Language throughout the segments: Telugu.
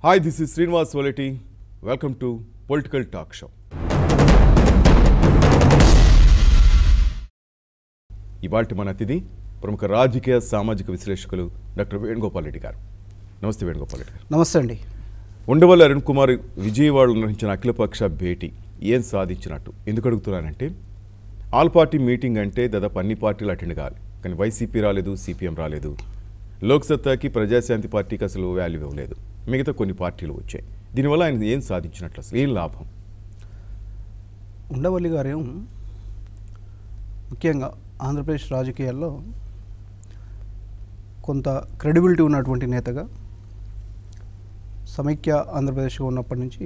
Hi, this is Srinivas Voleti. Welcome to Political Talk Show. ఇవాల్టి మన అతిథి ప్రముఖ రాజకీయ సామాజిక విశ్లేషకులు డాక్టర్ వేణుగోపాల్ రెడ్డి గారు. నమస్తే వేణుగోపాల్ రెడ్డి గారు. నమస్తే అండి. ఉండవల్లి అరుణ్ కుమార్ విజయవాడలో నిర్వహించిన అఖిలపక్ష భేటీ ఏం సాధించినట్టు ఎందుకు అడుగుతున్నానంటే ఆల్ పార్టీ మీటింగ్ అంటే దాదాపు అన్ని పార్టీలు అటెండ్ కావాలి, కానీ వైసీపీ రాలేదు, సిపిఎం రాలేదు, లోక్సత్తాకి ప్రజాశాంతి పార్టీకి అసలు వాల్యూ ఇవ్వలేదు, మిగతా కొన్ని పార్టీలు వచ్చాయి. దీనివల్ల ఆయన ఏం సాధించినట్లు, అసలు ఏం లాభం? ఉండవల్లి గారు ముఖ్యంగా ఆంధ్రప్రదేశ్ రాజకీయాల్లో కొంత క్రెడిబిలిటీ ఉన్నటువంటి నేతగా సమైక్య ఆంధ్రప్రదేశ్గా ఉన్నప్పటి నుంచి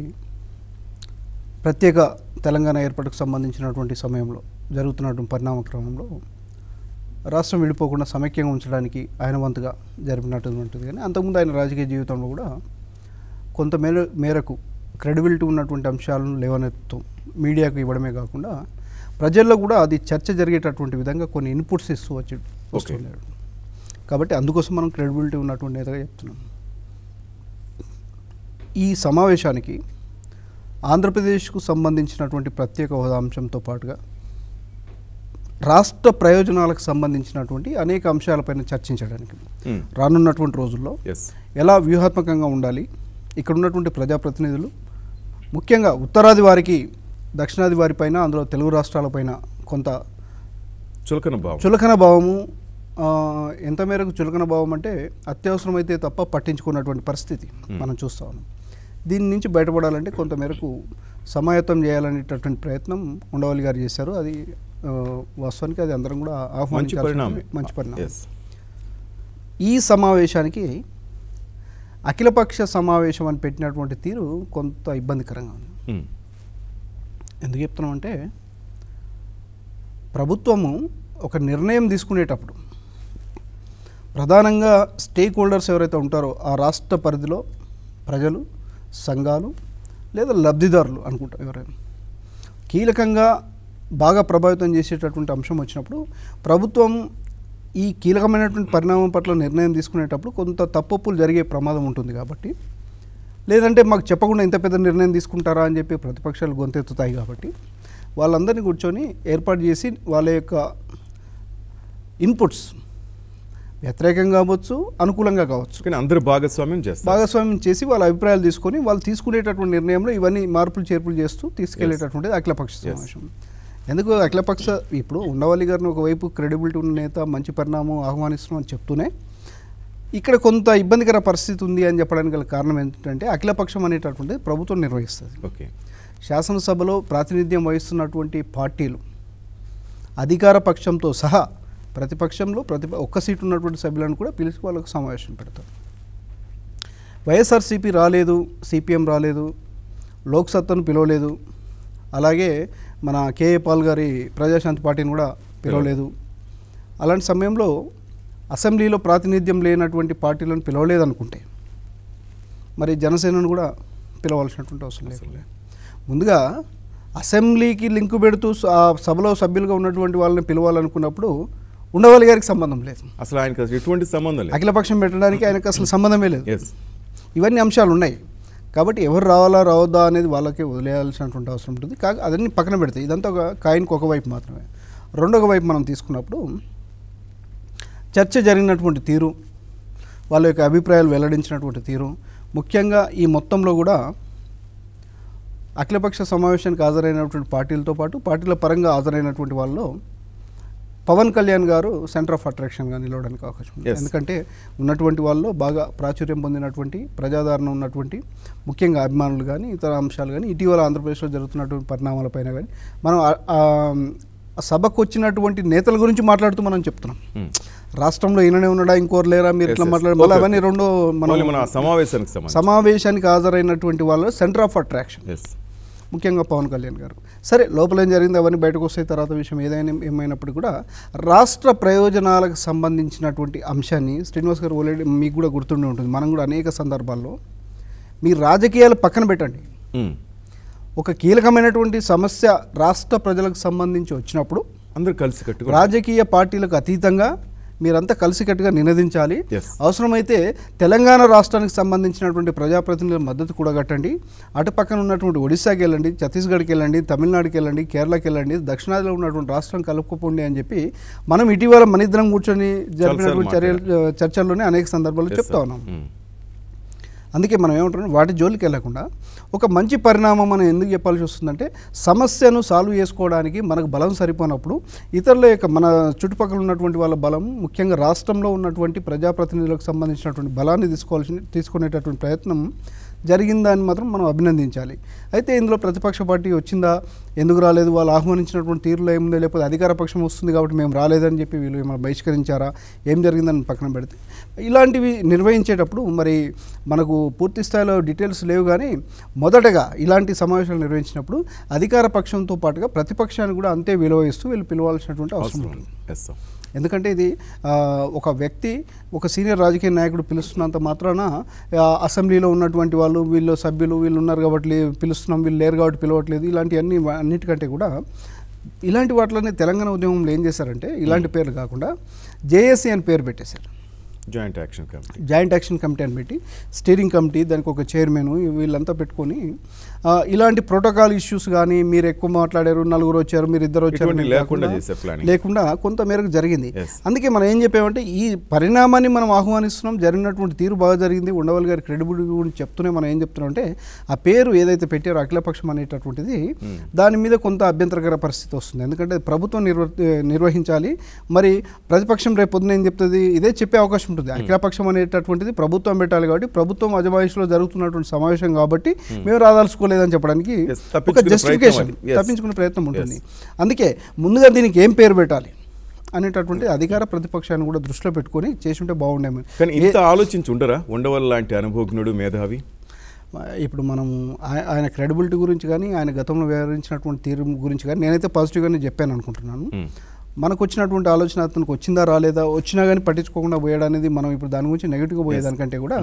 ప్రత్యేక తెలంగాణ ఏర్పాటుకు సంబంధించినటువంటి సమయంలో జరుగుతున్నటువంటి పరిణామ క్రమంలో రాష్ట్రం విడిపోకుండా సమైక్యంగా ఉంచడానికి ఆయన వంతుగా జరిపినటువంటిది. కానీ అంతకుముందు ఆయన రాజకీయ జీవితంలో కూడా కొంత మేరకు క్రెడిబిలిటీ ఉన్నటువంటి అంశాలను లేవనెత్తు మీడియాకు ఇవ్వడమే కాకుండా ప్రజల్లో కూడా అది చర్చ జరిగేటటువంటి విధంగా కొన్ని ఇన్పుట్స్ ఇస్తూ వస్తున్నాడు. కాబట్టి అందుకోసం మనం క్రెడిబిలిటీ ఉన్నటువంటి నేతగా చెప్తున్నాం. ఈ సమావేశానికి ఆంధ్రప్రదేశ్కు సంబంధించినటువంటి ప్రత్యేక హోదా అంశంతో పాటుగా రాష్ట్ర ప్రయోజనాలకు సంబంధించినటువంటి అనేక అంశాలపైన చర్చించడానికి రానున్నటువంటి రోజుల్లో ఎలా వ్యూహాత్మకంగా ఉండాలి, ఇక్కడ ఉన్నటువంటి ప్రజాప్రతినిధులు ముఖ్యంగా ఉత్తరాది వారికి దక్షిణాది వారిపైన, అందులో తెలుగు రాష్ట్రాలపైన కొంత చులకన భావము, ఎంత మేరకు చులకన భావం అంటే అత్యవసరమైతే తప్ప పట్టించుకున్నటువంటి పరిస్థితి మనం చూస్తా ఉన్నాం. దీని నుంచి బయటపడాలంటే కొంత మేరకు సమాయత్తం చేయాలనేటటువంటి ప్రయత్నం ఉండవల్లి గారు చేశారు. అది వాస్తవానికి అది అందరం కూడా ఆహ్వానించాల్సిన మంచి పరిణామం. ఈ సమావేశానికి అఖిలపక్ష సమావేశం అని పెట్టినటువంటి తీరు కొంత ఇబ్బందికరంగా ఉంది. ఎందుకు చెప్తున్నామంటే ప్రభుత్వము ఒక నిర్ణయం తీసుకునేటప్పుడు ప్రధానంగా స్టేక్ హోల్డర్స్ ఎవరైతే ఉంటారో ఆ రాష్ట్ర పరిధిలో ప్రజలు, సంఘాలు లేదా లబ్ధిదారులు అనుకుంటారు, ఎవరైనా కీలకంగా బాగా ప్రభావితం చేసేటటువంటి అంశం వచ్చినప్పుడు ప్రభుత్వం ఈ కీలకమైనటువంటి పరిణామం పట్ల నిర్ణయం తీసుకునేటప్పుడు కొంత తప్పులు జరిగే ప్రమాదం ఉంటుంది. కాబట్టి లేదంటే మాకు చెప్పకుండా ఇంత పెద్ద నిర్ణయం తీసుకుంటారా అని చెప్పి ప్రతిపక్షాలు గొంతెత్తుతాయి. కాబట్టి వాళ్ళందరినీ కూర్చొని ఏర్పాటు చేసి వాళ్ళ యొక్క ఇన్పుట్స్ వ్యతిరేకంగా కావచ్చు, అనుకూలంగా కావచ్చు, కానీ అందరూ భాగస్వామ్యం చేసి వాళ్ళ అభిప్రాయాలు తీసుకొని వాళ్ళు తీసుకునేటటువంటి నిర్ణయంలో ఇవన్నీ మార్పులు చేర్పులు చేస్తూ తీసుకెళ్లేటటువంటిది అఖిలపక్ష సమావేశం. ఎందుకు అఖిలపక్ష ఇప్పుడు ఉండవల్లి గారిని ఒకవైపు క్రెడిబిలిటీ ఉన్న నేత, మంచి పరిణామం ఆహ్వానిస్తున్నాం అని చెప్తూనే ఇక్కడ కొంత ఇబ్బందికర పరిస్థితి ఉంది అని చెప్పడానికి గల కారణం ఏంటంటే అఖిలపక్షం అనేటటువంటిది ప్రభుత్వం నిర్వహిస్తుంది. శాసనసభలో ప్రాతినిధ్యం వహిస్తున్నటువంటి పార్టీలు అధికార పక్షంతో సహా ప్రతిపక్షంలో ఒక్క సీటు ఉన్నటువంటి సభ్యులను కూడా పిలిచి వాళ్ళకు సమావేశం పెడతారు. వైఎస్ఆర్సీపీ రాలేదు, సిపిఎం రాలేదు, లోక్సత్తను పిలవలేదు, అలాగే మన కేఏ పాల్ గారి ప్రజాశాంతి పార్టీని కూడా పిలవలేదు. అలాంటి సమయంలో అసెంబ్లీలో ప్రాతినిధ్యం లేనటువంటి పార్టీలను పిలవలేదనుకుంటే మరి జనసేనను కూడా పిలవాల్సినటువంటి అవసరం లేదు. ముందుగా అసెంబ్లీకి లింకు పెడుతూ ఆ సభలో సభ్యులుగా ఉన్నటువంటి వాళ్ళని పిలవాలనుకున్నప్పుడు ఉండవల్లి గారికి సంబంధం లేదు, అసలు ఆయనకు ఎటువంటి సంబంధం లేదు, అఖిలపక్షం పెట్టడానికి ఆయనకు అసలు సంబంధమే లేదు. ఇవన్నీ అంశాలు ఉన్నాయి. కాబట్టి ఎవరు రావాలా రావద్దా అనేది వాళ్ళకే వదిలేయాల్సినటువంటి అవసరం ఉంటుంది. అదన్నీ పక్కన పెడితే ఇదంతా ఒక కాయిన్కి ఒకవైపు మాత్రమే. రెండవ వైపు మనం తీసుకున్నప్పుడు చర్చ జరిగినటువంటి తీరు, వాళ్ళ యొక్క అభిప్రాయాలు వెల్లడించినటువంటి తీరు, ముఖ్యంగా ఈ మొత్తంలో కూడా అఖిలపక్ష సమావేశానికి హాజరైనటువంటి పార్టీలతో పాటు పార్టీల పరంగా హాజరైనటువంటి వాళ్ళలో పవన్ కళ్యాణ్ గారు సెంటర్ ఆఫ్ అట్రాక్షన్గా నిలవడానికి అవకాశం ఉంది. ఎందుకంటే ఉన్నటువంటి వాళ్ళలో బాగా ప్రాచుర్యం పొందినటువంటి, ప్రజాదరణ ఉన్నటువంటి ముఖ్యంగా అభిమానులు కానీ ఇతర అంశాలు కానీ ఇటీవల ఆంధ్రప్రదేశ్లో జరుగుతున్నటువంటి పరిణామాలపైన కానీ మనం సభకు వచ్చినటువంటి నేతల గురించి మాట్లాడుతూ మనం చెప్తున్నాం. రాష్ట్రంలో ఈయననే ఉన్నాడా, ఇంకోరు లేరా, మీరు ఇట్లా మాట్లాడాలి, అవన్నీ రెండో మనం సమావేశానికి హాజరైనటువంటి వాళ్ళ సెంటర్ ఆఫ్ అట్రాక్షన్ ముఖ్యంగా పవన్ కళ్యాణ్ గారు. సరే, లోపల ఏం జరిగింది అవన్నీ బయటకు వస్తాయి, తర్వాత విషయం ఏమైనప్పుడు కూడా రాష్ట్ర ప్రయోజనాలకు సంబంధించినటువంటి అంశాన్ని శ్రీనివాస్ గారు ఆల్రెడీ మీకు కూడా గుర్తుండి ఉంటుంది. మనం కూడా అనేక సందర్భాల్లో మీ రాజకీయాలు పక్కన పెట్టండి, ఒక కీలకమైనటువంటి సమస్య రాష్ట్ర ప్రజలకు సంబంధించి వచ్చినప్పుడు అందరూ కలిసి కట్టుగా రాజకీయ పార్టీలకు అతీతంగా మీరంతా కలిసికట్టుగా నినదించాలి. Yes. అవసరమైతే తెలంగాణ రాష్ట్రానికి సంబంధించినటువంటి ప్రజాప్రతినిధుల మద్దతు కూడగట్టండి. అటు పక్కన ఉన్నటువంటి ఒడిశాకి వెళ్ళండి, ఛత్తీస్గఢ్కి వెళ్ళండి, తమిళనాడుకి వెళ్ళండి, కేరళకి వెళ్ళండి, దక్షిణాదిలో ఉన్నటువంటి రాష్ట్రం కలుపుకోండి అని చెప్పి మనం ఇటీవల మనిద్దరం కూర్చొని జరిపినటువంటి చర్చల్లోనే అనేక సందర్భాల్లో చెప్తా ఉన్నాం. అందుకే మనం ఏమంటున్నాం, వాటి జోలికి వెళ్ళకుండా ఒక మంచి పరిణామం మనం ఎందుకు చెప్పాల్సి వస్తుందంటే, సమస్యను సాల్వ్ చేసుకోవడానికి మనకు బలం సరిపోనప్పుడు ఇతరుల యొక్క మన చుట్టుపక్కల ఉన్నటువంటి వాళ్ళ బలం, ముఖ్యంగా రాష్ట్రంలో ఉన్నటువంటి ప్రజాప్రతినిధులకు సంబంధించినటువంటి బలాన్ని తీసుకునేటటువంటి ప్రయత్నం జరిగిందని మాత్రం మనం అభినందించాలి. అయితే ఇందులో ప్రతిపక్ష పార్టీ వచ్చిందా, ఎందుకు రాలేదు, వాళ్ళు ఆహ్వానించినటువంటి తీరులో ఏముందో, లేకపోతే అధికార పక్షం వస్తుంది కాబట్టి మేము రాలేదని చెప్పి వీళ్ళు ఏమైనా బహిష్కరించారా, ఏం జరిగిందని పక్కన పెడితే, ఇలాంటివి నిర్వహించేటప్పుడు మరి మనకు పూర్తి స్థాయిలో డీటెయిల్స్ లేవు. కానీ మొదటగా ఇలాంటి సమావేశాలు నిర్వహించినప్పుడు అధికార పక్షంతో పాటుగా ప్రతిపక్షాన్ని కూడా అంతే విలువ ఇస్తూ వీళ్ళు పిలవాల్సినటువంటి అవసరం ఉంటుంది. ఎందుకంటే ఇది ఒక వ్యక్తి, ఒక సీనియర్ రాజకీయ నాయకుడు పిలుస్తున్నంత మాత్రాన అసెంబ్లీలో ఉన్నటువంటి వాళ్ళు, వీళ్ళు సభ్యులు వీళ్ళు ఉన్నారు కాబట్టి పిలుస్తున్నాం, వీళ్ళు లేరు కాబట్టి పిలవట్లేదు, ఇలాంటివన్నీ అన్నిటికంటే కూడా ఇలాంటి వాటిలోనే తెలంగాణ ఉద్యమంలో ఏం చేశారంటే, ఇలాంటి పేర్లు కాకుండా జేఏసీ అని పేరు పెట్టేశారు. జాయింట్ యాక్షన్ కమిటీ అని పెట్టి, స్టీరింగ్ కమిటీ, దానికి ఒక చైర్మన్, వీళ్ళంతా పెట్టుకొని ఇలాంటి ప్రోటోకాల్ ఇష్యూస్ కానీ, మీరు ఎక్కువ మాట్లాడారు, నలుగురు వచ్చారు, మీరు ఇద్దరు వచ్చారు లేకుండా కొంత మేరకు జరిగింది. అందుకే మనం ఏం చెప్పామంటే, ఈ పరిణామాన్ని మనం ఆహ్వానిస్తున్నాం, జరిగినటువంటి తీరు బాగా జరిగింది, ఉండవల్లి గారి క్రెడిబిలిటీ గురించి చెప్తూనే మనం ఏం చెప్తున్నాం అంటే, ఆ పేరు ఏదైతే పెట్టారో అఖిలపక్షం అనేటటువంటిది, దాని మీద కొంత అభ్యంతరకర పరిస్థితి వస్తుంది. ఎందుకంటే ప్రభుత్వం నిర్వహించాలి, మరి ప్రతిపక్షం రేపు పొద్దున ఏం చెప్తుంది, ఇదే చెప్పే అవకాశం ఉంటుంది. అఖిలపక్షం అనేటటువంటిది ప్రభుత్వం పెట్టాలి కాబట్టి, ప్రభుత్వం అజమాయిషిలో జరుగుతున్నటువంటి సమావేశం కాబట్టి మేము రాదలుచుకోలేదని చెప్పడానికి ఒక జస్టిఫికేషన్, తప్పించుకునే ప్రయత్నం ఉంటుంది. అందుకే ముందుగా దీనికి ఏం పేరు పెట్టాలి అనేటటువంటి అధికార ప్రతిపక్షాన్ని కూడా దృష్టిలో పెట్టుకొని చేసి ఉంటే బాగుండేమని. కానీ ఇంత ఆలోచించి ఉండరా ఉండవల్లి లాంటి అనుభవజ్ఞుడు, మేధావి? ఇప్పుడు మనం ఆయన క్రెడిబిలిటీ గురించి కానీ, ఆయన గతంలో వ్యవహరించినటువంటి తీరు గురించి కానీ నేనైతే పాజిటివ్గానే చెప్పాను అనుకుంటున్నాను. మనకు వచ్చినటువంటి ఆలోచన అతనికి వచ్చిందా రాలేదా, వచ్చినా కానీ పట్టించుకోకుండా పోయాడు అనేది, మనం ఇప్పుడు దాని గురించి నెగిటివ్గా పోయేదానికంటే కూడా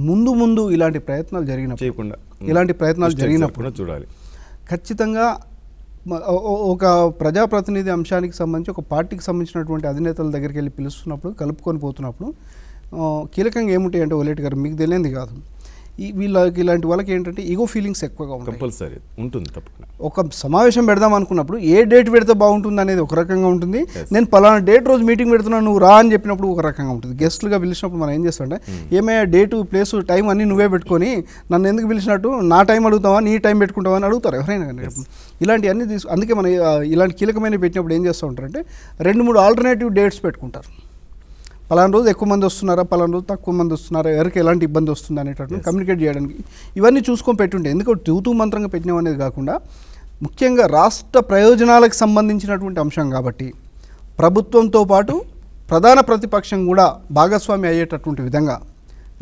ముందు ఇలాంటి ప్రయత్నాలు జరిగినప్పుడు చూడాలి. ఖచ్చితంగా ఒక ప్రజాప్రతినిధి అంశానికి సంబంధించి, ఒక పార్టీకి సంబంధించినటువంటి అధినేతల దగ్గరికి వెళ్ళి పిలుస్తున్నప్పుడు, కలుపుకొని పోతున్నప్పుడు కీలకంగా ఏముంటాయి అంటే, ఓలేటి గారు మీకు తెలియంది కాదు, వీళ్ళకి ఇలాంటి వాళ్ళకి ఏంటంటే ఈగో ఫీలింగ్స్ ఎక్కువగా ఉంటాయి. కంపల్సరీ ఉంటుంది తప్పకుండా. ఒక సమావేశం పెడదాం అనుకున్నప్పుడు ఏ డేట్ పెడితే బాగుంటుంది అనేది ఒక రకంగా ఉంటుంది. నేను పలానా డేట్ రోజు మీటింగ్ పెడుతున్నాను, నువ్వు రా అని చెప్పినప్పుడు ఒక రకంగా ఉంటుంది. గెస్ట్లుగా పిలిచినప్పుడు మనం ఏం చేస్తామంటే, ఏమయ్యా డేటు ప్లేసు టైం అన్నీ నువ్వే పెట్టుకొని నన్ను ఎందుకు పిలిచినట్టు, నా టైం అడుగుతావా, నీ టైం పెట్టుకుంటావా అని అడుగుతారు ఎవరైనా కానీ. ఇలాంటివన్నీ అందుకే మనం ఇలాంటి కీలకమైన పెట్టినప్పుడు ఏం చేస్తూ ఉంటారంటే, 2-3 ఆల్టర్నేటివ్ డేట్స్ పెట్టుకుంటారు. పలానా రోజు ఎక్కువ మంది వస్తున్నారా, పలానా రోజు తక్కువ మంది వస్తున్నారా, ఎవరికి ఎలాంటి ఇబ్బంది వస్తుంది అనేటట్టు కమ్యూనికేట్ చేయడానికి ఇవన్నీ చూసుకొని పెట్టుంటే, ఎందుకంటే తూతూ మంత్రంగా పెట్టినాం అనేది కాకుండా ముఖ్యంగా రాష్ట్ర ప్రయోజనాలకు సంబంధించినటువంటి అంశం కాబట్టి ప్రభుత్వంతో పాటు ప్రధాన ప్రతిపక్షం కూడా భాగస్వామి అయ్యేటటువంటి విధంగా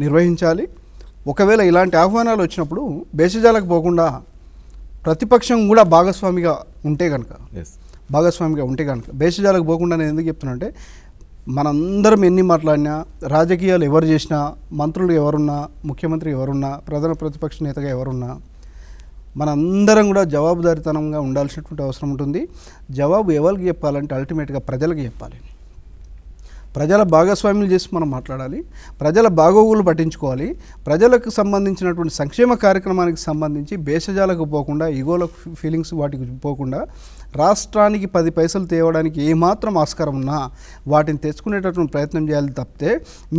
నిర్వహించాలి. ఒకవేళ ఇలాంటి ఆహ్వానాలు వచ్చినప్పుడు భేషజాలకు పోకుండా ప్రతిపక్షం కూడా భాగస్వామిగా ఉంటే కనుక భేషజాలకు పోకుండా నేను ఎందుకు చెప్తున్నా అంటే, మనందరం ఎన్ని మాట్లాడినా, రాజకీయాలు ఎవరు చేసినా, మంత్రులు ఎవరున్నా, ముఖ్యమంత్రి ఎవరున్నా, ప్రధాన ప్రతిపక్ష నేతగా ఎవరున్నా, మనందరం కూడా జవాబుదారీతనంగా ఉండాల్సినటువంటి అవసరం ఉంటుంది. జవాబు ఎవరికి చెప్పాలంటే అల్టిమేట్గా ప్రజలకు చెప్పాలి. ప్రజల భాగస్వామ్యం చేసి మనం మాట్లాడాలి, ప్రజల బాగోగులు పట్టించుకోవాలి. ప్రజలకు సంబంధించినటువంటి సంక్షేమ కార్యక్రమానికి సంబంధించి భేషజాలకు పోకుండా, ఈగోల ఫీలింగ్స్ వాటికి పోకుండా, రాష్ట్రానికి 10 పైసలు తేవడానికి ఏమాత్రం ఆస్కారం ఉన్నా వాటిని తెచ్చుకునేటటువంటి ప్రయత్నం చేయాలి. తప్పితే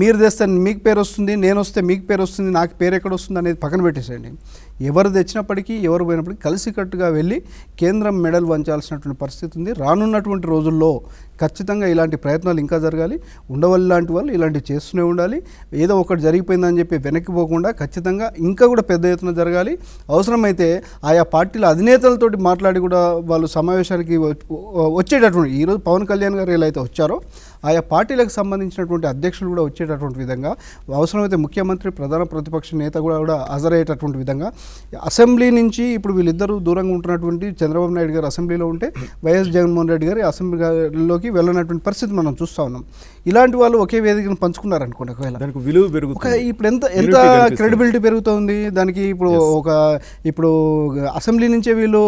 మీరు తెస్తే మీకు పేరు వస్తుంది, నేను వస్తే మీకు పేరు వస్తుంది, నాకు పేరు ఎక్కడ వస్తుంది అనేది పక్కన పెట్టేసేయండి. ఎవరు తెచ్చినప్పటికీ, ఎవరు పోయినప్పటికీ కలిసికట్టుగా వెళ్ళి కేంద్రం మెడల్ వంచాల్సినటువంటి పరిస్థితి ఉంది. రానున్నటువంటి రోజుల్లో ఖచ్చితంగా ఇలాంటి ప్రయత్నాలు ఇంకా జరగాలి. ఉండవల్లి లాంటి వాళ్ళు ఇలాంటివి చేస్తూనే ఉండాలి. ఏదో ఒకటి జరిగిపోయిందని చెప్పి వెనక్కి పోకుండా ఖచ్చితంగా ఇంకా కూడా పెద్ద ఎత్తున జరగాలి. అవసరమైతే ఆయా పార్టీల అధినేతలతోటి మాట్లాడి కూడా వాళ్ళు సమావేశానికి వచ్చేటటువంటి, ఈరోజు పవన్ కళ్యాణ్ గారు ఎలా అయితే వచ్చారో ఆయా పార్టీలకు సంబంధించినటువంటి అధ్యక్షులు కూడా వచ్చేటటువంటి విధంగా, అవసరమైతే ముఖ్యమంత్రి, ప్రధాన ప్రతిపక్ష నేత కూడా హాజరయ్యేటటువంటి విధంగా, అసెంబ్లీ నుంచి ఇప్పుడు వీళ్ళిద్దరూ దూరంగా ఉంటున్నటువంటి చంద్రబాబు నాయుడు గారు అసెంబ్లీలో ఉంటే వైఎస్ జగన్మోహన్ రెడ్డి గారు అసెంబ్లీలోకి వెళ్ళినటువంటి పరిస్థితి మనం చూస్తూ ఉన్నాం. ఇలాంటి వాళ్ళు ఒకే వేదికను పంచుకున్నారు అనుకోండి ఒకవేళ దానికి విలువ పెరుగుతుంది. ఇప్పుడు ఎంత క్రెడిబిలిటీ పెరుగుతుంది దానికి. ఇప్పుడు అసెంబ్లీ నుంచే వీళ్ళు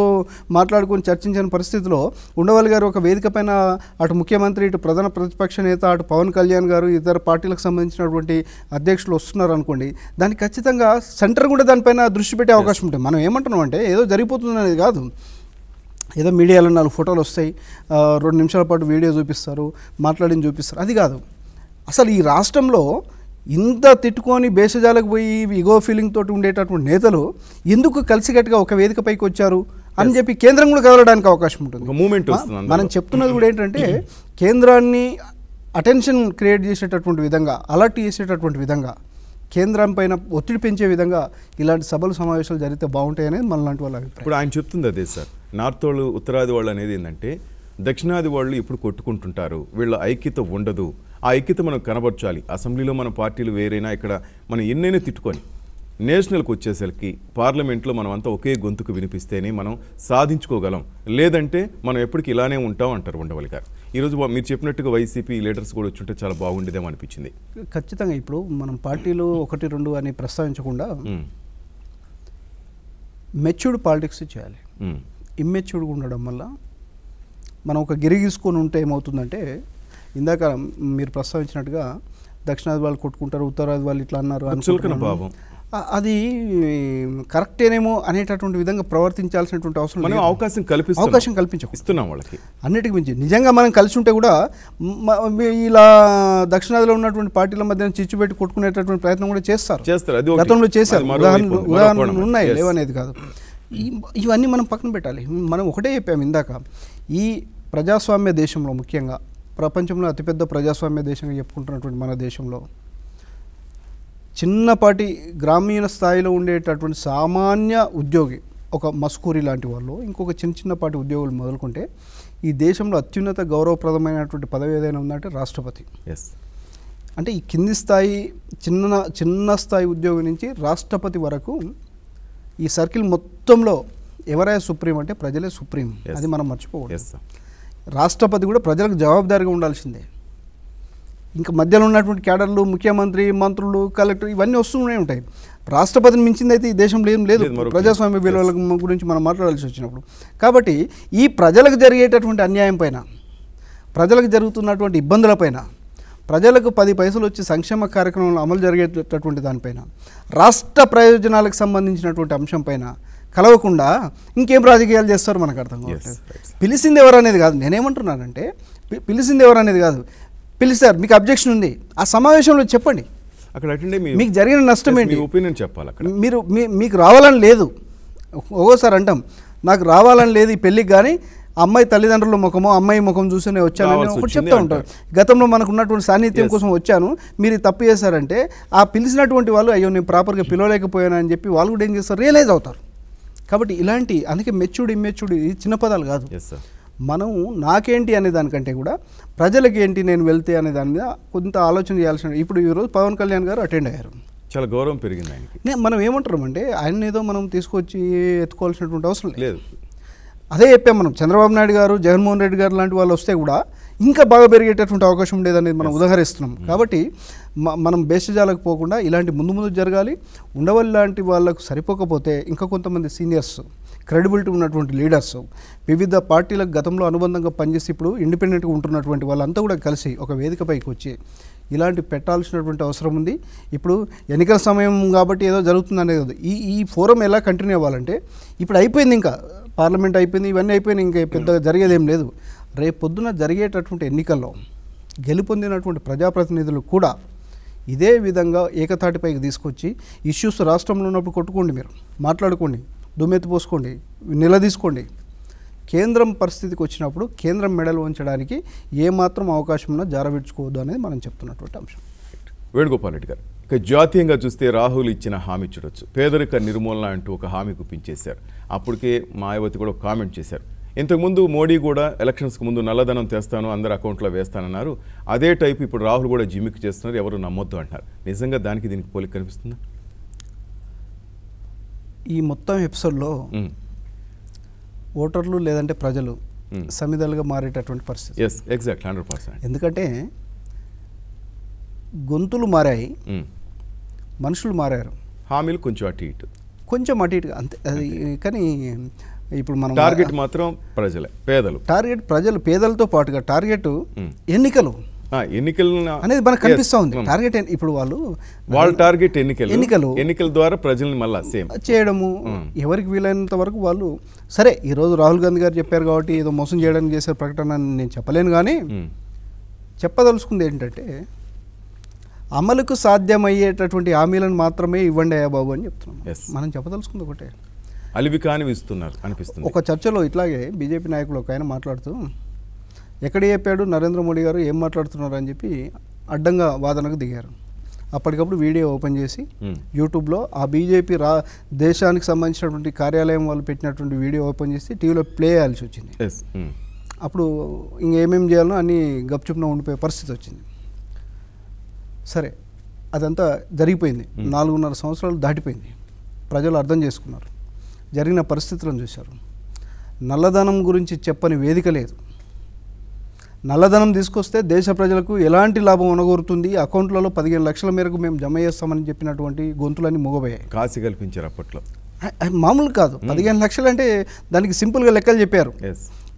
మాట్లాడుకొని చర్చించిన పరిస్థితిలో ఉండవల్లి గారు ఒక వేదిక పైన అటు ముఖ్యమంత్రి, ఇటు ప్రధాన ప్రతిపక్ష నేత, అటు పవన్ కళ్యాణ్ గారు, ఇతర పార్టీలకు సంబంధించినటువంటి అధ్యక్షులు వస్తున్నారు అనుకోండి, దానికి ఖచ్చితంగా సెంటర్ కూడా దానిపైన దృష్టి పెట్టే అవకాశం ఉంటుంది. మనం ఏమంటున్నాం అంటే ఏదో జరిగిపోతుంది అనేది కాదు. ఏదో మీడియాలో 4 ఫోటోలు వస్తాయి, 2 నిమిషాల పాటు వీడియో చూపిస్తారు, మాట్లాడింది చూపిస్తారు, అది కాదు. అసలు ఈ రాష్ట్రంలో ఇంత తిట్టుకొని బేసజాలకు పోయి ఇగో ఫీలింగ్ తోటి ఉండేటటువంటి నేతలు ఎందుకు కలిసికట్టుగా ఒక వేదిక పైకి వచ్చారు అని చెప్పి కేంద్రం కూడా కదలడానికి అవకాశం ఉంటుంది. మనం చెప్తున్నది కూడా ఏంటంటే కేంద్రాన్ని అటెన్షన్ క్రియేట్ చేసేటటువంటి విధంగా, అలర్ట్ చేసేటటువంటి విధంగా, కేంద్రం పైన ఒత్తిడి పెంచే విధంగా ఇలాంటి సభలు సమావేశాలు జరిగితే బాగుంటాయి అనేది మనలాంటి వాళ్ళ అభిప్రాయం. ఇప్పుడు ఆయన చెప్తుంది అదే సార్, నార్త్ వాళ్ళు ఉత్తరాది వాళ్ళు అనేది ఏంటంటే దక్షిణాది వాళ్ళు ఇప్పుడు కొట్టుకుంటుంటారు, వీళ్ళ ఐక్యత ఉండదు, ఆ ఐక్యత మనం కనబర్చాలి. అసెంబ్లీలో మన పార్టీలు వేరైనా ఇక్కడ మనం ఎన్నైనా తిట్టుకొని నేషనల్కి వచ్చేసరికి పార్లమెంట్లో మనం అంతా ఒకే గొంతుకు వినిపిస్తేనే మనం సాధించుకోగలం, లేదంటే మనం ఎప్పటికీ ఇలానే ఉంటాం అంటారు ఉండవల్లి గారు. ఈరోజు మీరు చెప్పినట్టుగా వైసీపీ లీడర్స్ కూడా వచ్చుంటే చాలా బాగుండేదేమో అనిపించింది. ఖచ్చితంగా ఇప్పుడు మనం పార్టీలు 1, 2 అని ప్రస్తావించకుండా మెచ్యూర్డ్ పాలిటిక్స్ చేయాలి. ఇమ్మెచ్యూర్డ్గా ఉండడం వల్ల మనం ఒక గిరిగీసుకొని ఉంటే ఏమవుతుందంటే, ఇందాక మీరు ప్రస్తావించినట్టుగా దక్షిణాది వాళ్ళు కొట్టుకుంటారు, ఉత్తరాది వాళ్ళు ఇట్లా అన్నారు, అది కరెక్టేనేమో అనేటటువంటి విధంగా ప్రవర్తించాల్సినటువంటి అవకాశం కల్పించాం వాళ్ళకి. అన్నిటికి మించి నిజంగా మనం కలిసి ఉంటే కూడా ఇలా దక్షిణాదిలో ఉన్నటువంటి పార్టీల మధ్య చిచ్చు పెట్టి కొట్టుకునేటటువంటి ప్రయత్నం కూడా చేస్తారు, గతంలో చేశారు, ఉదాహరణలు ఉన్నాయి, లేవనేది కాదు. ఇవన్నీ మనం పక్కన పెట్టాలి. మనం ఒకటే చెప్పాము ఇందాక, ఈ ప్రజాస్వామ్య దేశంలో, ముఖ్యంగా ప్రపంచంలో అతిపెద్ద ప్రజాస్వామ్య దేశంగా చెప్పుకుంటున్నటువంటి మన దేశంలో చిన్నపాటి గ్రామీణ స్థాయిలో ఉండేటటువంటి సామాన్య ఉద్యోగి, ఒక మస్కూరి లాంటి వాళ్ళు, ఇంకొక చిన్నపాటి ఉద్యోగులు మొదలుకుంటే ఈ దేశంలో అత్యున్నత గౌరవప్రదమైనటువంటి పదవి ఏదైనా ఉందంటే రాష్ట్రపతి. అంటే ఈ కింది స్థాయి చిన్న స్థాయి ఉద్యోగి నుంచి రాష్ట్రపతి వరకు ఈ సర్కిల్ మొత్తంలో ఎవరైనా సుప్రీం అంటే ప్రజలే సుప్రీం, అది మనం మర్చిపోకూడదు. రాష్ట్రపతి కూడా ప్రజలకు జవాబుదారీగా ఉండాల్సిందే. ఇంకా మధ్యలో ఉన్నటువంటి క్యాడర్లు, ముఖ్యమంత్రి, మంత్రులు, కలెక్టర్, ఇవన్నీ వస్తూనే ఉంటాయి. రాష్ట్రపతిని మించింది అయితే ఈ దేశంలో ఏం లేదు ప్రజాస్వామ్య విలువల గురించి మనం మాట్లాడాల్సి వచ్చినప్పుడు. కాబట్టి ఈ ప్రజలకు జరిగేటటువంటి అన్యాయం పైన, ప్రజలకు జరుగుతున్నటువంటి ఇబ్బందులపైన, ప్రజలకు 10 పైసలు వచ్చి సంక్షేమ కార్యక్రమాలు అమలు జరిగేటటువంటి దానిపైన, రాష్ట్ర ప్రయోజనాలకు సంబంధించినటువంటి అంశం పైన కలవకుండా ఇంకేం రాజకీయాలు చేస్తారో మనకు అర్థం కావట్లేదు. పిలిచింది ఎవరు అనేది కాదు, నేనేమంటున్నానంటే పిలిచింది ఎవరు అనేది కాదు, పిలిచారు, మీకు అబ్జెక్షన్ ఉంది, ఆ సమావేశంలో చెప్పండి, అక్కడ మీకు జరిగిన నష్టం ఏంటి, ఒపీనియన్ చెప్పాలి. మీరు మీకు రావాలని లేదు, ఒక్కోసారి అంటాం నాకు రావాలని లేదు ఈ పెళ్ళికి, కానీ అమ్మాయి తల్లిదండ్రుల ముఖమో అమ్మాయి ముఖం చూస్తూనే వచ్చాను ఒకటి చెప్తా ఉంటారు. గతంలో మనకు ఉన్నటువంటి సాన్నిధ్యం కోసం వచ్చాను, మీరు తప్పు చేశారంటే ఆ పిలిచినటువంటి వాళ్ళు అయ్యో నేను ప్రాపర్గా పిలవలేకపోయాను అని చెప్పి వాళ్ళు కూడా ఏం చేస్తారు, రియలైజ్ అవుతారు. కాబట్టి ఇలాంటి, అందుకే మెచ్యూర్డ్ ఇమ్మెచ్యూర్డ్ ఇది చిన్న పదాలు కాదు. మనం నాకేంటి అనే దానికంటే కూడా ప్రజలకి ఏంటి నేను వెళ్తే అనే దాని మీద కొంత ఆలోచన చేయాల్సిన. ఇప్పుడు ఈరోజు పవన్ కళ్యాణ్ గారు అటెండ్ అయ్యారు, చాలా గౌరవం పెరిగింది ఆయనకి. మనం ఏమంటామంటే ఆయన ఏదో మనం తీసుకొచ్చి ఎత్తుకోవాల్సినటువంటి అవసరం లేదు. అదే చెప్పాం మనం, చంద్రబాబు నాయుడు గారు, జగన్మోహన్ రెడ్డి గారు లాంటి వాళ్ళు వస్తే కూడా ఇంకా బాగా పెరిగేటటువంటి అవకాశం ఉండేదనేది మనం ఉదాహరిస్తున్నాం. కాబట్టి మనం బేసిజాలకు పోకుండా ఇలాంటి ముందు జరగాలి. ఉండవల్లి లాంటి వాళ్ళకు సరిపోకపోతే ఇంకా కొంతమంది సీనియర్స్, క్రెడిబిలిటీ ఉన్నటువంటి లీడర్స్, వివిధ పార్టీలకు గతంలో అనుబంధంగా పనిచేసి ఇప్పుడు ఇండిపెండెంట్గా ఉంటున్నటువంటి వాళ్ళంతా కూడా కలిసి ఒక వేదికపైకి వచ్చి ఇలాంటి పెట్టాల్సినటువంటి అవసరం ఉంది. ఇప్పుడు ఎన్నికల సమయం కాబట్టి ఏదో జరుగుతుంది అనేది కాదు. ఈ ఫోరం ఎలా కంటిన్యూ అవ్వాలంటే, ఇప్పుడు అయిపోయింది, ఇంకా పార్లమెంట్ అయిపోయింది, ఇవన్నీ అయిపోయినాయి, ఇంకా పెద్దగా జరిగేదేం లేదు. రేపు పొద్దున జరిగేటటువంటి ఎన్నికల్లో గెలుపొందినటువంటి ప్రజాప్రతినిధులు కూడా ఇదే విధంగా ఏకతాటిపైకి తీసుకొచ్చి ఇష్యూస్ రాష్ట్రంలో ఉన్నప్పుడు కొట్టుకోండి, మీరు మాట్లాడుకోండి, దుమ్మెత్తి పోసుకోండి, నిలదీసుకోండి. కేంద్రం పరిస్థితికి వచ్చినప్పుడు కేంద్రం మెడలు ఉంచడానికి ఏమాత్రం అవకాశం ఉన్నా జారవిడ్చుకోవద్దు అనేది మనం చెప్తున్నటువంటి అంశం. వేణుగోపాల్ రెడ్డి గారు, ఇక జాతీయంగా చూస్తే రాహుల్ ఇచ్చిన హామీ చూడొచ్చు. పేదరిక నిర్మూలన అంటూ ఒక హామీ గుప్పించేశారు. అప్పటికే మాయావతి కూడా ఒక కామెంట్ చేశారు. ఇంతకుముందు మోడీ కూడా ఎలక్షన్స్కి ముందు నల్లధనం తెస్తాను, అందరి అకౌంట్లో వేస్తానన్నారు. అదే టైపు ఇప్పుడు రాహుల్ కూడా జిమ్మిక్ చేస్తున్నారు, ఎవరు నమ్మొద్దు అంటారు. నిజంగా దానికి దీనికి పోలిక కనిపిస్తుందా? ఈ మొత్తం ఎపిసోడ్లో ఓటర్లు లేదంటే ప్రజలు సమిధలుగా మారేటటువంటి పరిస్థితి. ఎగ్జాక్ట్ 100%. ఎందుకంటే గొంతులు మారాయి, ఉమ్. మనుషులు మారారు, హామీలు కొంచెం అటు ఇటు, కొంచెం అటు ఇటుగా అంతే. అది కానీ ఇప్పుడు మనం టార్గెట్ మాత్రం ప్రజలే, పేదలు. టార్గెట్ ప్రజలు, పేదలతో పాటుగా టార్గెట్ ఎన్నికలు ఎన్నికలు అనేది మనకు కనిపిస్తూ ఉంది. టార్గెట్ ఇప్పుడు వాళ్ళ టార్గెట్ ఎన్నికలు, ఎన్నికల ద్వారా ప్రజల్ని మళ్ళీ సేమ్ చేయడము. ఎవరికి వీలైనంత వరకు వాళ్ళు సరే. ఈరోజు రాహుల్ గాంధీ గారు చెప్పారు కాబట్టి ఏదో మోసం చేయడానికి చేసే ప్రకటన అని నేను చెప్పలేను, కానీ చెప్పదలుచుకుంది ఏంటంటే అమలుకు సాధ్యమయ్యేటటువంటి హామీలను మాత్రమే ఇవ్వండి అయ్యా బాబు అని చెప్తున్నాం. మనం చెప్పదలుచుకుంది ఒకటే, అలివి కానివి ఇస్తున్నారు అనిపిస్తుంది. ఒక చర్చలో ఇట్లాగే బీజేపీ నాయకులు ఒక ఆయన మాట్లాడుతూ ఎక్కడ చెప్పాడు నరేంద్ర మోడీ గారు, ఏం మాట్లాడుతున్నారు అని చెప్పి అడ్డంగా వాదనకు దిగారు. అప్పటికప్పుడు వీడియో ఓపెన్ చేసి యూట్యూబ్లో ఆ బీజేపీ దేశానికి సంబంధించినటువంటి కార్యాలయం వాళ్ళు పెట్టినటువంటి వీడియో ఓపెన్ చేసి టీవీలో ప్లే చేయాల్సి వచ్చింది. అప్పుడు ఇంకేమేమి చేయాలో అన్నీ గప్చుప్న ఉండిపోయే పరిస్థితి వచ్చింది. సరే, అదంతా జరిగిపోయింది. 4.5 సంవత్సరాలు దాటిపోయింది. ప్రజలు అర్థం చేసుకున్నారు, జరిగిన పరిస్థితులను చూశారు. నల్లధనం గురించి చెప్పని వేదిక లేదు. నల్లధనం తీసుకొస్తే దేశ ప్రజలకు ఎలాంటి లాభం ఉనగోరుతుంది, అకౌంట్లలో 15 లక్షల మేరకు మేము జమ చేస్తామని చెప్పినటువంటి గొంతులన్నీ మూగబోయాయి. కాసి కల్పించారు అప్పట్లో. మామూలు కాదు, 15 లక్షలు అంటే దానికి సింపుల్గా లెక్కలు చెప్పారు.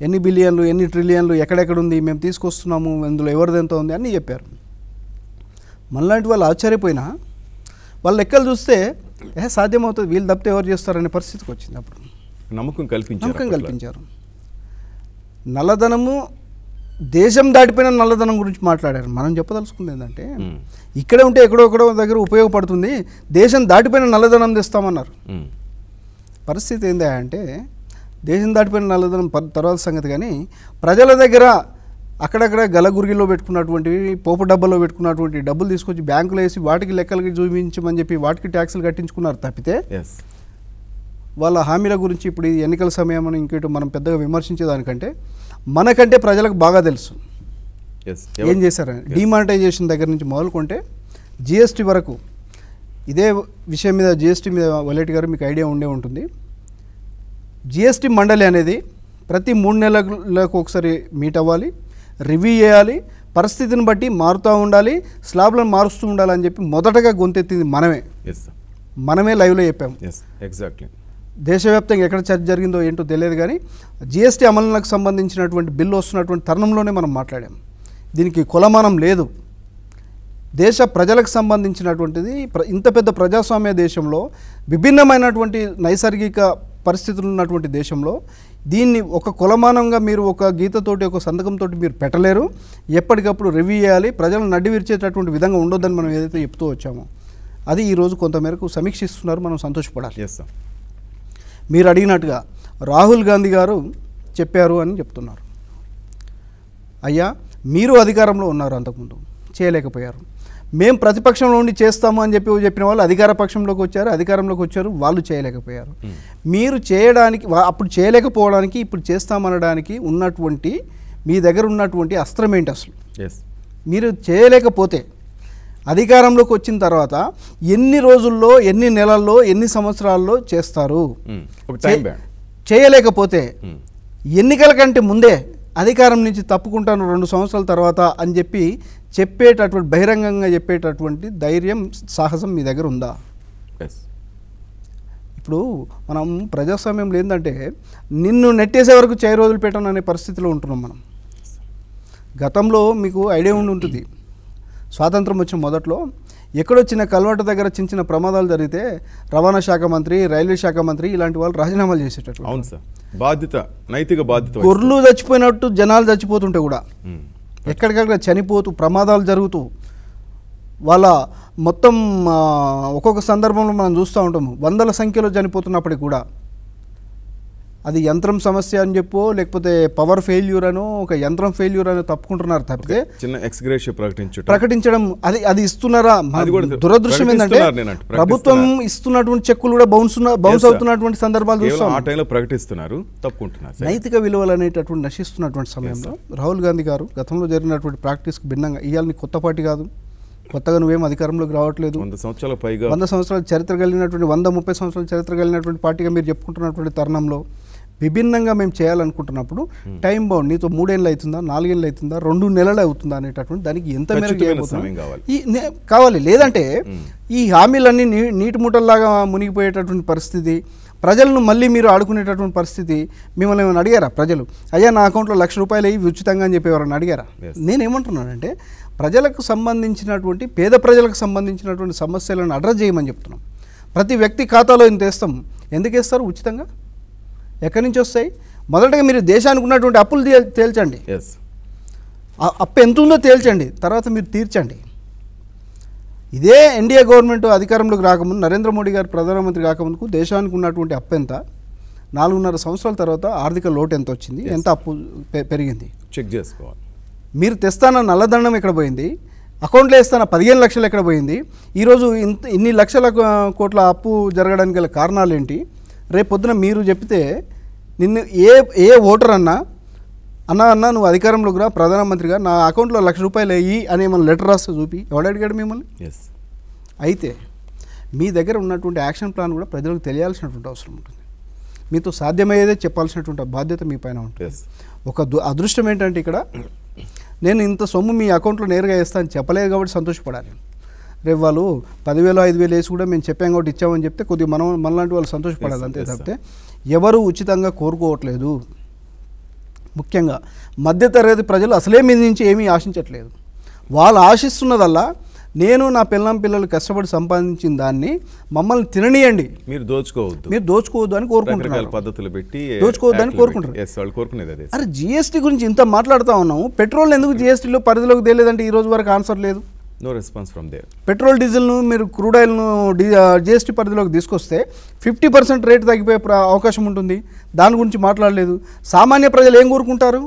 ఎన్ని బిలియన్లు, ఎన్ని ట్రిలియన్లు, ఎక్కడెక్కడ ఉంది, మేము తీసుకొస్తున్నాము, ఇందులో ఎవరిదెంత ఉంది అన్నీ చెప్పారు. మనలాంటి వాళ్ళు ఆశ్చర్యపోయినా వాళ్ళ లెక్కలు చూస్తే సాధ్యమవుతుంది, వీళ్ళు తప్పితే ఎవరు చేస్తారనే పరిస్థితికి వచ్చింది. అప్పుడు నమ్మకం కల్పించారు. నల్లధనము, దేశం దాటిపోయిన నల్లధనం గురించి మాట్లాడారు. మనం చెప్పదలుచుకుంది ఏంటంటే ఇక్కడే ఉంటే ఎక్కడో దగ్గర ఉపయోగపడుతుంది, దేశం దాటిపోయిన నల్లధనం తెస్తామన్నారు. పరిస్థితి ఏందా అంటే దేశం దాటిపోయిన నల్లధనం తర్వాత సంగతి, కానీ ప్రజల దగ్గర అక్కడక్కడ గలగురిగిలో పెట్టుకున్నటువంటివి, పోపు డబ్బాలో పెట్టుకున్నటువంటి డబ్బులు తీసుకొచ్చి బ్యాంకులో వేసి వాటికి లెక్కలకి చూపించమని చెప్పి వాటికి ట్యాక్సులు కట్టించుకున్నారు తప్పితే వాళ్ళ హామీల గురించి ఇప్పుడు ఈ ఎన్నికల సమయం అని ఇంకేటో మనం పెద్దగా విమర్శించేదానికంటే మనకంటే ప్రజలకు బాగా తెలుసు ఏం చేశారని. డిమానిటైజేషన్ దగ్గర నుంచి మొదలుకుంటే జిఎస్టీ వరకు, ఇదే విషయం మీద జిఎస్టీ మీద వలేటి గారు మీకు ఐడియా ఉండే ఉంటుంది. జిఎస్టీ మండలి అనేది ప్రతి 3 నెలలకు ఒకసారి మీట్ అవ్వాలి, రివ్యూ చేయాలి, పరిస్థితిని బట్టి మారుతూ ఉండాలి, స్లాబ్లను మారుస్తూ ఉండాలని చెప్పి మొదటగా గొంతెత్తింది మనమే లైవ్లో చెప్పాము. ఎగ్జాక్ట్లీ. దేశవ్యాప్తంగా ఎక్కడ చర్చ జరిగిందో ఏంటో తెలియదు, కానీ జిఎస్టీ అమలుకు సంబంధించినటువంటి బిల్లు వస్తున్నటువంటి తరుణంలోనే మనం మాట్లాడాం. దీనికి కొలమానం లేదు. దేశ ప్రజలకు సంబంధించినటువంటిది, ఇంత పెద్ద ప్రజాస్వామ్య దేశంలో, విభిన్నమైనటువంటి నైసర్గిక పరిస్థితులు ఉన్నటువంటి దేశంలో దీన్ని ఒక కొలమానంగా మీరు ఒక గీతతోటి, ఒక సంతకంతో మీరు పెట్టలేరు. ఎప్పటికప్పుడు రివ్యూ చేయాలి, ప్రజలను నడ్డి విరిచేటటువంటి విధంగా ఉండొద్దని మనం ఏదైతే చెప్తూ వచ్చామో అది ఈరోజు కొంతమేరకు సమీక్షిస్తున్నారు. మనం సంతోషపడాలి. మీరు అడిగినట్టుగా రాహుల్ గాంధీ గారు చెప్పారు అని చెప్తున్నారు. అయ్యా, మీరు అధికారంలో ఉన్నారు, అంతకుముందు చేయలేకపోయారు. మేము ప్రతిపక్షంలో ఉండి చేస్తాము అని చెప్పిన వాళ్ళు అధికారంలోకి వచ్చారు, వాళ్ళు చేయలేకపోయారు. మీరు చేయడానికి, అప్పుడు చేయలేకపోవడానికి, ఇప్పుడు చేస్తామనడానికి ఉన్నటువంటి మీ దగ్గర ఉన్నటువంటి అస్త్రం ఏంటి అసలు? మీరు చేయలేకపోతే అధికారంలోకి వచ్చిన తర్వాత ఎన్ని రోజుల్లో, ఎన్ని నెలల్లో, ఎన్ని సంవత్సరాల్లో చేస్తారు? చేయలేకపోతే ఎన్నికల కంటే ముందే అధికారం నుంచి తప్పుకుంటాను 2 సంవత్సరాల తర్వాత అని చెప్పి చెప్పేటటువంటి, బహిరంగంగా చెప్పేటటువంటి ధైర్యం, సాహసం మీ దగ్గర ఉందా? ఇప్పుడు మనం ప్రజాస్వామ్యంలో ఏంటంటే నిన్ను నెట్టేసే వరకు చేయి రోజులు పెట్టను అనే పరిస్థితిలో ఉంటున్నాం మనం. గతంలో మీకు ఐడియా ఉంటుంది, స్వాతంత్రం వచ్చిన మొదట్లో ఎక్కడొచ్చిన కల్వట దగ్గర చిన్న ప్రమాదాలు జరిగితే రవాణా శాఖ మంత్రి, రైల్వే శాఖ మంత్రి ఇలాంటి వాళ్ళు రాజీనామాలు చేసేటట్టు. అవును సార్, బాధ్యత, నైతిక బాధ్యత. గొర్రెలు చచ్చిపోయినట్టు జనాలు చచ్చిపోతుంటే కూడా ఎక్కడికక్కడ చనిపోతూ, ప్రమాదాలు జరుగుతూ, వాళ్ళ మొత్తం ఒక్కొక్క సందర్భంలో మనం చూస్తూ ఉంటాము, 100ల సంఖ్యలో చనిపోతున్నప్పటికి కూడా అది యంత్రం సమస్య అని చెప్పో, లేకపోతే పవర్ ఫెయిల్యూర్ అనో, ఒక యంత్రం ఫెయిల్యూర్ అని తప్పుకుంటున్నారు తప్పితే చిన్న ఎక్స్గ్రేషియా ప్రకటించడం అది ఇస్తున్నారా? దురదృష్టం ఏంటంటే ప్రభుత్వం ఇస్తున్నటువంటి చెక్కులు కూడా బౌన్స్ అవుతున్నటువంటి సందర్భాలు చూస్తాం. ఆ టైంలో ప్రకటిస్తున్నారు, తప్పుకుంటున్నారు. నైతిక విలువలు అనేటటువంటి నశిస్తున్నటువంటి సమయంలో రాహుల్ గాంధీ గారు గతంలో జరిగినటువంటి ప్రాక్టీస్కి భిన్నంగా, ఇవాళ కొత్త పార్టీ కాదు, కొత్తగా నువ్వేం అధికారంలోకి రావట్లేదు, 100 సంవత్సరాల పైగా, 100 సంవత్సరాల చరిత్ర కలిగినటువంటి, 130 సంవత్సరాల చరిత్ర కలిగినటువంటి పార్టీగా మీరు చెప్పుకుంటున్నటువంటి తరుణంలో విభిన్నంగా మేము చేయాలనుకుంటున్నప్పుడు టైం బౌండ్ నీతో 3 ఏళ్ళు అవుతుందా 4 ఏళ్ళు అవుతుందా 2 నెలలు అవుతుందా అనేటటువంటి దానికి ఎంత మేరకు కావాలి. లేదంటే ఈ హామీలన్నీ నీటి మూటల్లాగా మునిగిపోయేటటువంటి పరిస్థితి, ప్రజలను మళ్ళీ మీరు ఆడుకునేటటువంటి పరిస్థితి. మిమ్మల్ని ఏమైనా అడిగారా ప్రజలు? అయ్యా నా అకౌంట్లో ₹1,00,000 ఇవి ఉచితంగా అని చెప్పి ఎవరైనా అడిగారా? నేనేమంటున్నానంటే ప్రజలకు సంబంధించినటువంటి పేద ప్రజలకు సంబంధించినటువంటి సమస్యలను అడ్రస్ చేయమని చెప్తున్నాం. ప్రతి వ్యక్తి ఖాతాలో ఇంత వేస్తాం. ఎందుకు వేస్తారు ఉచితంగా? ఎక్కడి నుంచి వస్తాయి? మొదటగా మీరు దేశానికి ఉన్నటువంటి అప్పులు తేల్చండి, అప్పు ఎంత ఉందో తేల్చండి, తర్వాత మీరు తీర్చండి. ఇదే ఎన్డీఏ గవర్నమెంట్ అధికారంలోకి రాకముందు, నరేంద్ర మోడీ గారు ప్రధానమంత్రి కాకముందుకు దేశానికి ఉన్నటువంటి అప్పు ఎంత, 4.5 సంవత్సరాల తర్వాత ఆర్థిక లోటు ఎంత వచ్చింది, ఎంత అప్పు పెరిగింది చెక్ చేసుకోవాలి. మీరు తెస్తాన నల్లదండం ఎక్కడ పోయింది, అకౌంట్లో వేస్తాన 15 లక్షలు ఎక్కడ పోయింది, ఈరోజు ఇన్ని లక్షల కోట్ల అప్పు జరగడానికి గల కారణాలు ఏంటి? రేపు పొద్దున మీరు చెప్తే నిన్ను ఏ ఓటర్ అన్నా నువ్వు అధికారంలోకి రా, ప్రధానమంత్రిగా నా అకౌంట్లో ₹1,00,000 వేయి అని మన లెటర్ రాస్తే చూపి ఎవడు అడిగాడు మిమ్మల్ని? అయితే మీ దగ్గర ఉన్నటువంటి యాక్షన్ ప్లాన్ కూడా ప్రజలకు తెలియాల్సినటువంటి అవసరం ఉంటుంది. మీతో సాధ్యమయ్యేదే చెప్పాల్సినటువంటి బాధ్యత మీ పైన ఉంటుంది. ఒక అదృష్టం ఏంటంటే ఇక్కడ నేను ఇంత సొమ్ము మీ అకౌంట్లో నేరుగా వేస్తాను చెప్పలేదు కాబట్టి సంతోషపడాలి. రేపు వాళ్ళు 10,000 5,000 వేసి కూడా మేము చెప్పాం కాబట్టి ఇచ్చామని చెప్తే కొద్దిగా మనలాంటి వాళ్ళు సంతోషపడాలి. అంతే తప్పితే ఎవరు ఉచితంగా కోరుకోవట్లేదు. ముఖ్యంగా మధ్యతరగతి ప్రజలు అసలే మీ నుంచి ఏమీ ఆశించట్లేదు. వాళ్ళు ఆశిస్తున్నదల్లా నేను నా పిల్లలు కష్టపడి సంపాదించిన దాన్ని మమ్మల్ని తిననీయండి, మీరు దోచుకోవద్దు అని కోరుకుంటున్నారు. అరే జిఎస్టీ గురించి ఇంత మాట్లాడుతూ ఉన్నాము, పెట్రోల్ ఎందుకు జిఎస్టీలో పరిధిలోకి తేలేదంటే ఈ రోజు వరకు ఆన్సర్ లేదు. No response from there. Petrol డీజిల్ను మీరు క్రూడ్ ఆయిల్ను జిఎస్టీ పరిధిలోకి తీసుకొస్తే 50% రేటు తగ్గిపోయే అవకాశం ఉంటుంది. దాని గురించి మాట్లాడలేదు. సామాన్య ప్రజలు ఏం కోరుకుంటారు?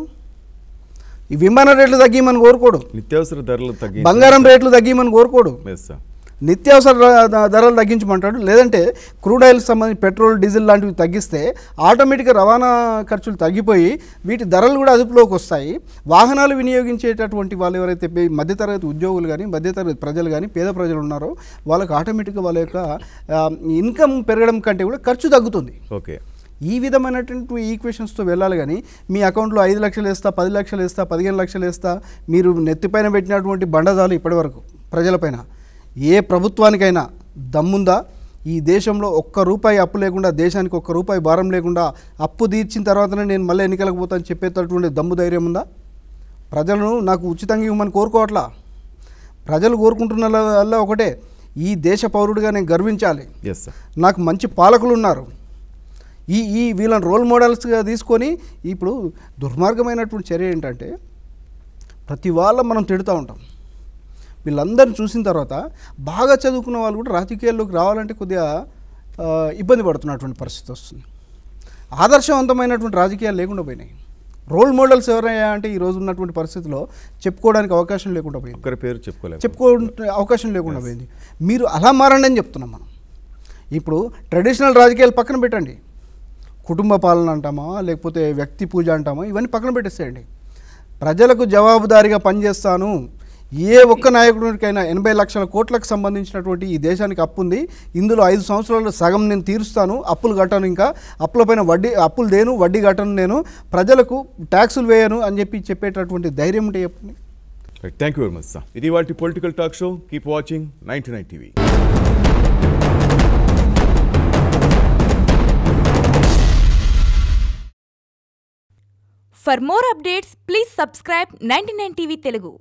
ఈ విమాన రేట్లు తగ్గిమని కోరుకోడు, నిత్యావసర ధరలు తగ్గి, బంగారం రేట్లు తగ్గిమని కోరుకోడు, నిత్యావసర ధరలు తగ్గించమంటాడు. లేదంటే క్రూడ్ ఆయిల్కి సంబంధించి పెట్రోల్ డీజిల్ లాంటివి తగ్గిస్తే ఆటోమేటిక్గా రవాణా ఖర్చులు తగ్గిపోయి వీటి ధరలు కూడా అదుపులోకి వస్తాయి. వాహనాలు వినియోగించేటటువంటి వాళ్ళు ఎవరైతే మధ్యతరగతి ఉద్యోగులు కానీ మధ్యతరగతి ప్రజలు కానీ పేద ప్రజలు ఉన్నారో వాళ్ళకి ఆటోమేటిక్గా వాళ్ళ యొక్క ఇన్కమ్ పెరగడం కంటే కూడా ఖర్చు తగ్గుతుంది. ఓకే, ఈ విధమైనటువంటి ఈక్వేషన్స్తో వెళ్ళాలి. కానీ మీ అకౌంట్లో 5 లక్షలు వేస్తా, 10 లక్షలు వేస్తా, 15 లక్షలు వేస్తా, మీరు నెత్తిపైన పెట్టినటువంటి బండదాలు ఇప్పటివరకు ప్రజలపైన ఏ ప్రభుత్వానికైనా దమ్ముందా? ఈ దేశంలో ₹1 అప్పు లేకుండా, దేశానికి ₹1 భారం లేకుండా అప్పు తీర్చిన తర్వాతనే నేను మళ్ళీ ఎన్నికలకు పోతాను చెప్పేటటువంటి దమ్ము ధైర్యం ఉందా? ప్రజలను నాకు ఉచితంగా ఇవ్వమని కోరుకోవట్లా. ప్రజలు కోరుకుంటున్న ఒకటే, ఈ దేశ పౌరుడిగా నేను గర్వించాలి, నాకు మంచి పాలకులు ఉన్నారు, ఈ వీళ్ళని రోల్ మోడల్స్గా తీసుకొని. ఇప్పుడు దుర్మార్గమైనటువంటి చర్య ఏంటంటే ప్రతి వాళ్ళ మనం తిడుతూ ఉంటాం. వీళ్ళందరిని చూసిన తర్వాత బాగా చదువుకున్న వాళ్ళు కూడా రాజకీయాల్లోకి రావాలంటే కొద్దిగా ఇబ్బంది పడుతున్నటువంటి పరిస్థితి వస్తుంది. ఆదర్శవంతమైనటువంటి రాజకీయాలు లేకుండా పోయినాయి. రోల్ మోడల్స్ ఎవరయ్యా అంటే ఈరోజు ఉన్నటువంటి పరిస్థితిలో చెప్పుకోవడానికి అవకాశం లేకుండా పోయింది, ఒకరి పేరు చెప్పుకోవడానికి అవకాశం లేకుండా పోయింది. మీరు అలా మారండి అని చెప్తున్నాం మనం. ఇప్పుడు ట్రెడిషనల్ రాజకీయాలు పక్కన పెట్టండి, కుటుంబ పాలన అంటామా లేకపోతే వ్యక్తి పూజ అంటామా, ఇవన్నీ పక్కన పెట్టేసేయండి. ప్రజలకు జవాబుదారీగా పనిచేస్తాను. ఏ ఒక్క నాయకుడికైనా 80 లక్షల కోట్లకు సంబంధించినటువంటి ఈ దేశానికి అప్పు ఉంది, ఇందులో 5 సంవత్సరాల్లో సగం నేను తీరుస్తాను, అప్పులు కట్టను, ఇంకా అప్పులపైన అప్పులు దేను, వడ్డీ కట్టను, నేను ప్రజలకు ట్యాక్సులు వేయను అని చెప్పేటటువంటి ధైర్యం ఉంటే చెప్పండి. Thank you very much sir. ఇది వాటి political talk show. Keep watching 99 TV. For more updates, please subscribe 99 TV Telugu.